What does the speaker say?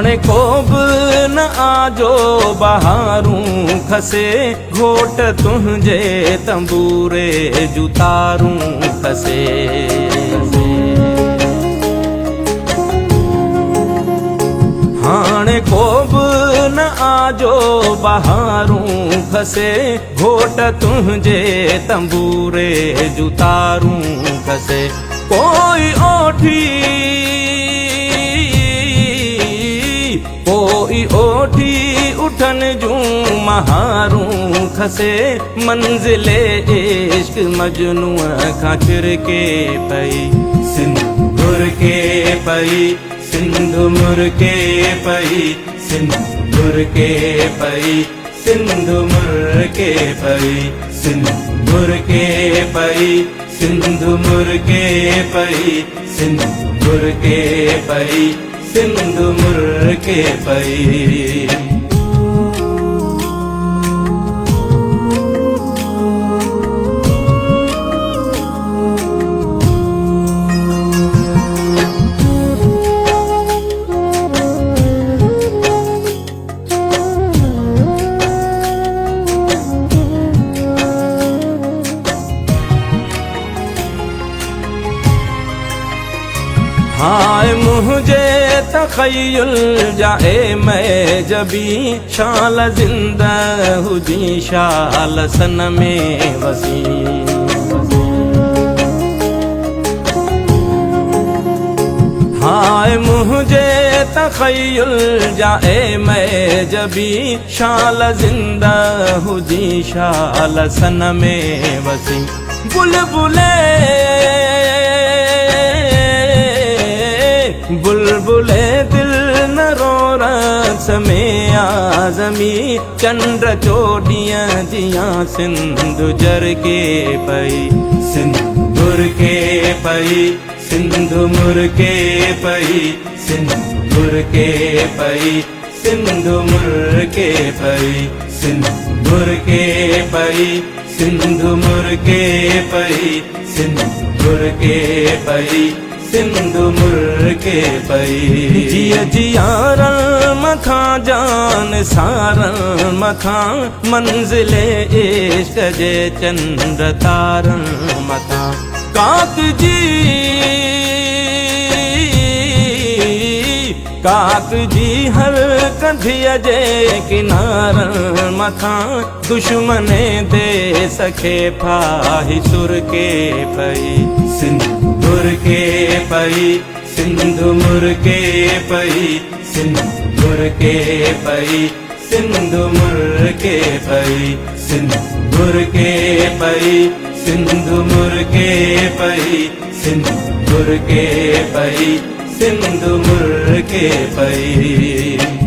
हाणे को बि न आजो बहारूं खसे, घोट तुंहिंजे तंबूरे जूं तारूं खसे। हाणे को बि न आजो बहारूं खसे, घोट तुंहिंजे तंबूरे जूं तारूं खसे। कोई ओठी उठन जूं महारूं खसे, मंजिले इश्क मजनूअ खां छिरके पई, सिंध घुरके पई, सिंध मुरके पई, सिंध घुरके पई, सिंध मुरके पई, सिंध मुरके पई, सिंध मुरके पई, सिंध मुरके पई, सिंध मुरके पई। हाय मुझे तखय्युल जाए मैं जबी, शाल जिंदा हुजी शाल सन में वसी। हाय मुझे तखय्युल जाए मैं जबी, शाल जिंदा हुजी शाल सन में वसी। बुलबुले बुलबुले दिल न रो रक्स में आज़मी, चंद्र चोटियां जिया सिंध जरके पई, सिंध मुरके पई, सिंध मुरके पई, सिंध मुरके पई, सिंध मुरके पई, सिंध मुरके पई, सिंध मुरके पई, सिंध मुरके पई, सिंध मुरके पई। जिया जियारन मथां जान सारन मथां, मंजिले इश्क जे चंद्र तारन मथां। काक जी हर कंधिया जे किनारन मथां, दुश्मने दे सखे फाही सुरके पई, सिंध मुरके पई, सिंध मुरके पई, सिंध मुरके पई, सिंध मुरके पई, सिंध मुरके पई, सिंध मुरके पई, सिंध मुरके पई, सिंध मुरके पई।